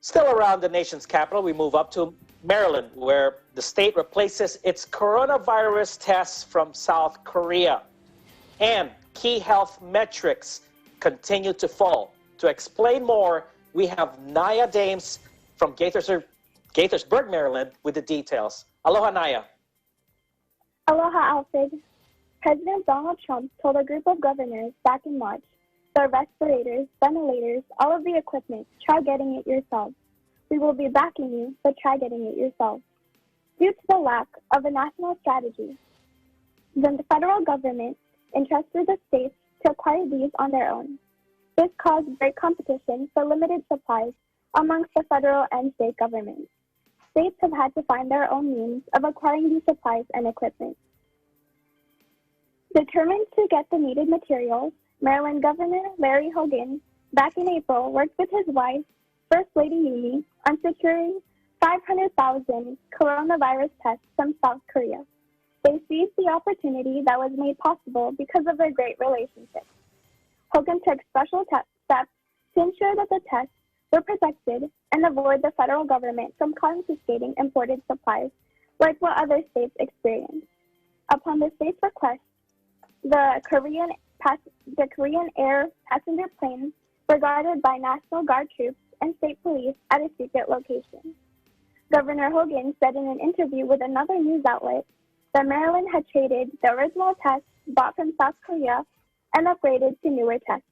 Still around the nation's capital, we move up to Maryland, where the state replaces its coronavirus tests from South Korea. And key health metrics continue to fall. To explain more, we have Naya Dames from Gaithersburg, Maryland, with the details. Aloha, Naya. Aloha, Alfred. President Donald Trump told a group of governors back in March, the respirators, ventilators, all of the equipment, try getting it yourselves. We will be backing you, but try getting it yourselves. Due to the lack of a national strategy, then the federal government entrusted the states to acquire these on their own. This caused great competition for limited supplies amongst the federal and state governments. States have had to find their own means of acquiring these supplies and equipment. Determined to get the needed materials, Maryland Governor Larry Hogan, back in April, worked with his wife, First Lady Yumi, on securing 500,000 coronavirus tests from South Korea. They seized the opportunity that was made possible because of their great relationship. Hogan took special steps to ensure that the tests were protected and avoid the federal government from confiscating imported supplies, like what other states experienced. Upon the state's request, the Korean Air passenger planes were guarded by National Guard troops and state police at a secret location. Governor Hogan said in an interview with another news outlet that Maryland had traded the original tests bought from South Korea and upgraded to newer tests.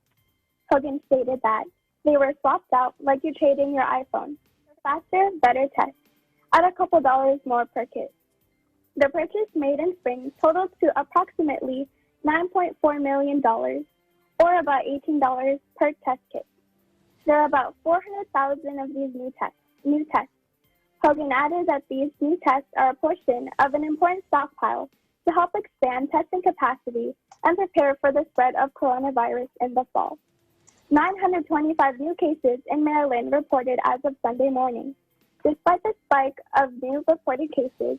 Hogan stated that they were swapped out like you trade in your iPhone for faster, better tests at a couple dollars more per kit. The purchase made in spring totaled to approximately $9.4 million, or about $18 per test kit. There are about 400,000 of these new tests. Hogan added that these new tests are a portion of an important stockpile to help expand testing capacity and prepare for the spread of coronavirus in the fall. 925 new cases in Maryland reported as of Sunday morning. Despite the spike of new reported cases,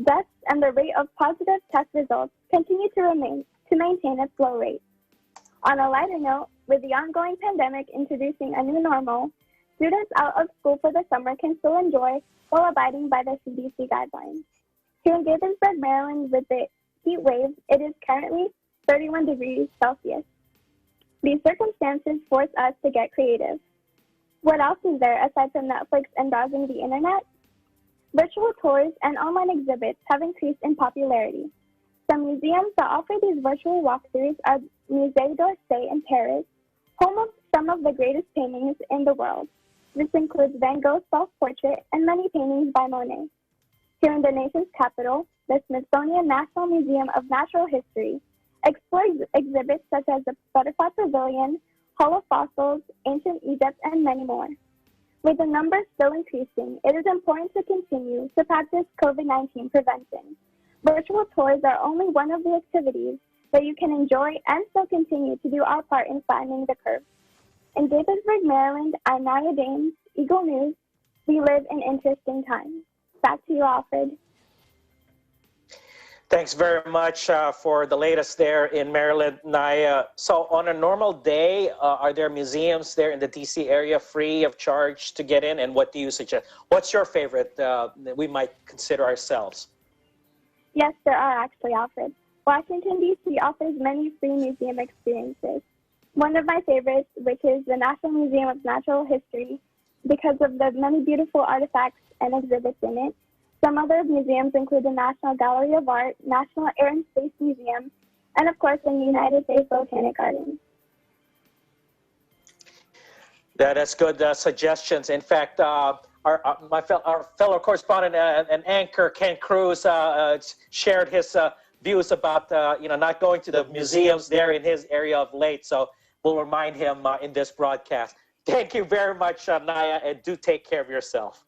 deaths and the rate of positive test results continue to maintain its low rate. On a lighter note, with the ongoing pandemic introducing a new normal, students out of school for the summer can still enjoy while abiding by the CDC guidelines. Here in Gaithersburg, Maryland, with the heat wave, it is currently 31 degrees Celsius. These circumstances force us to get creative. What else is there aside from Netflix and browsing the internet? Virtual tours and online exhibits have increased in popularity. Some museums that offer these virtual walkthroughs are Musée d'Orsay in Paris, home of some of the greatest paintings in the world. This includes Van Gogh's self-portrait and many paintings by Monet. Here in the nation's capital, the Smithsonian National Museum of Natural History explores exhibits such as the Butterfly Pavilion, Hall of Fossils, Ancient Egypt, and many more. With the numbers still increasing, it is important to continue to practice COVID-19 prevention. Virtual tours are only one of the activities that you can enjoy and still continue to do our part in flattening the curve. In Gaithersburg, Maryland, I'm Naya Dames, Eagle News. We live in interesting times. Back to you, Alfred. Thanks very much for the latest there in Maryland, Naya. So on a normal day, are there museums there in the DC area free of charge to get in? And what do you suggest? What's your favorite that we might consider ourselves? Yes, there are actually, Alfred. Washington, D.C. offers many free museum experiences. One of my favorites, which is the National Museum of Natural History, because of the many beautiful artifacts and exhibits in it. Some other museums include the National Gallery of Art, National Air and Space Museum, and of course the United States Botanic Gardens. That's good suggestions. In fact, our fellow correspondent and anchor Ken Cruz shared his views about not going to the museums there in his area of late. So we'll remind him in this broadcast. Thank you very much, Naya, and do take care of yourself.